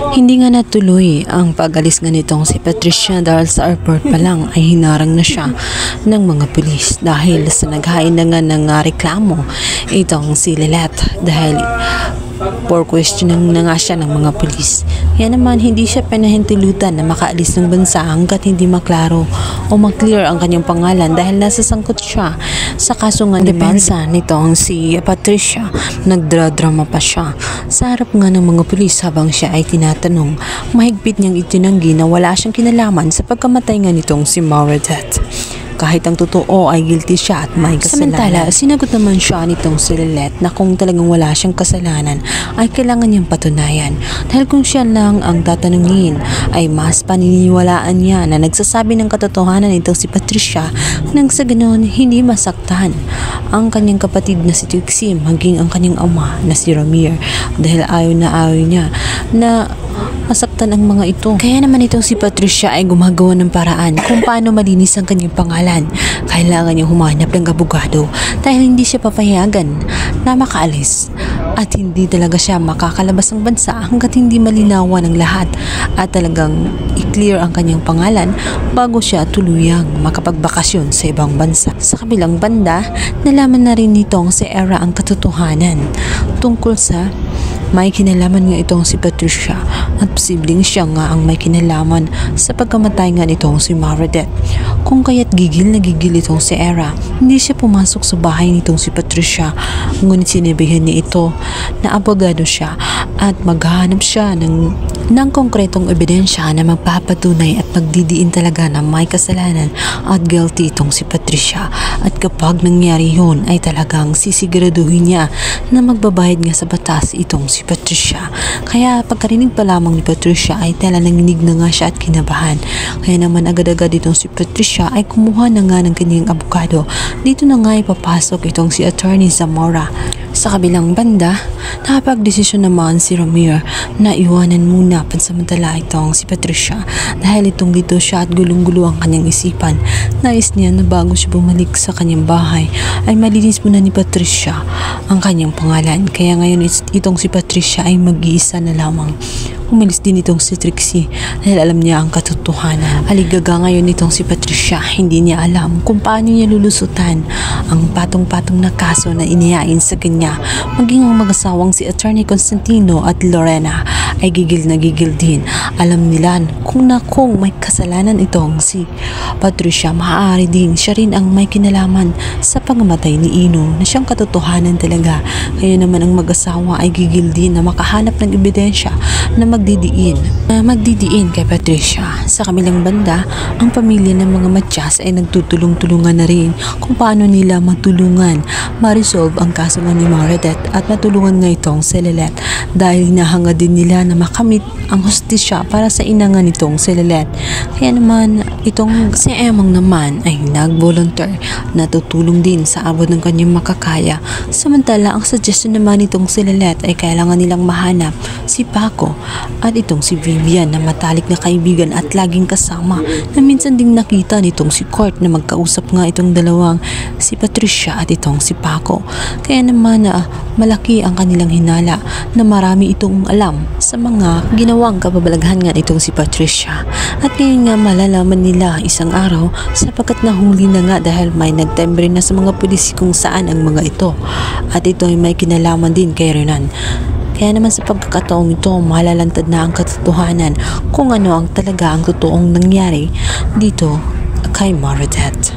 Hindi nga natuloy ang pag-alis nga nitong si Patricia dahil sa airport pa lang ay hinarang na siya ng mga pulis dahil sa naghain na nga ng reklamo itong si Lilette dahil for questioning na nga siya ng mga pulis. Kaya naman hindi siya pinahintulutan na makaalis ng bansa hanggat hindi maklaro o maklear ang kanyang pangalan dahil nasasangkot siya sa kaso nga depensa nitong si Patricia. Nagdradrama pa siya sa harap nga ng mga pulis habang siya ay tinatanong. Mahigpit niyang itinanggi na wala siyang kinalaman sa pagkamatay nga nitong si Meredith. Kahit ang totoo ay guilty siya at may kasalanan. Samantala, sinagot naman siya nitong si Lilette na kung talagang wala siyang kasalanan ay kailangan niyang patunayan. Dahil kung siya lang ang tatanungin ay mas paniniwalaan niya na nagsasabi ng katotohanan itong si Patricia nang sa ganoon hindi masaktan ang kanyang kapatid na si Trixie maging ang kanyang ama na si Ramir dahil ayaw niya na masaktan ang mga ito. Kaya naman itong si Patricia ay gumagawa ng paraan kung paano malinis ang kanyang pangalan. Kailangan niyang humanap ng abogado dahil hindi siya papayagan na makaalis at hindi talaga siya makakalabas ng bansa hanggat hindi malinawan ang lahat at talagang i-clear ang kanyang pangalan bago siya tuluyang makapagbakasyon sa ibang bansa. Sa kabilang banda, nalaman na rin nitong si Era ang katotohanan tungkol sa may kinalaman nga itong si Patricia at posibleng siya nga ang may kinalaman sa pagkamatay nga nitong si Meredith. Kung kaya't gigil na gigil itong si Era, hindi siya pumasok sa bahay nitong si Patricia. Ngunit sinabihan niya ito na abogado siya at maghahanap siya ng konkretong ebidensya na magpapatunay at magdidiin talaga na may kasalanan at guilty itong si Patricia. At kapag nangyari yun ay talagang sisiguraduhin niya na magbabayad nga sa batas itong si Patricia. Kaya pagkarinig pa lamang ni Patricia ay tala nanginig na nga siya at kinabahan. Kaya naman agad-agad itong si Patricia ay kumuha na nga ng kanyang abogado. Dito na nga ipapasok itong si Attorney Zamora. Sa kabilang banda, nakapag-desisyon naman si Ramir na iwanan muna pansamantala itong si Patricia dahil itong gito siya at gulong-gulo ang kanyang isipan. Nais niya na bago siya bumalik sa kanyang bahay ay malinis muna ni Patricia ang kanyang pangalan. Kaya ngayon itong si Patricia ay mag-iisa na lamang. Umalis din itong si Trixie dahil alam niya ang katotohanan. Aligaga ngayon itong si Patricia, hindi niya alam kung paano niya lulusutan ang patong-patong na kaso na inihain sa kanya. Maging ang mag-asawang si Attorney Constantino at Lorena ay gigil na gigil din. Alam nila kung may kasalanan itong si Patricia, maaari din siya rin ang may kinalaman sa pagkamatay ni Ino na siyang katotohanan talaga. Kaya naman ang mag-asawa ay gigil din na makahanap ng ebidensya na magdidiin kay Patricia. Sa kamilang banda, ang pamilya ng mga Matias ay nagtutulong-tulungan na rin kung paano nila matulungan ma-resolve ang kaso ni Meredith at matulungan nga itong si Lilette dahil hinahanga din nila na makamit ang hustisya para sa inangan nitong si Lilette. Kaya naman itong si Emang naman ay nag-volunteer na tutulong din sa abot ng kanyang makakaya. Samantala ang suggestion naman nitong si Lilette ay kailangan nilang mahanap si Paco at itong si Vivian na matalik na kaibigan at laging kasama na minsan ding nakita nitong si Court na magkausap nga itong dalawang si Patricia at itong si Paco. Kaya naman malaki ang kanilang hinala na marami itong alam sa mga ginawang kababalaghan nga itong si Patricia. At ngayon nga malalaman nila isang araw sapagkat nahuli na nga dahil may nagtembre na sa mga pulis kung saan ang mga ito at ito ay may kinalaman din kay Renan. Kaya naman sa pagkakataong ito, malalantad na ang katotohanan kung ano ang talaga ang totoong nangyari dito kay Meredith.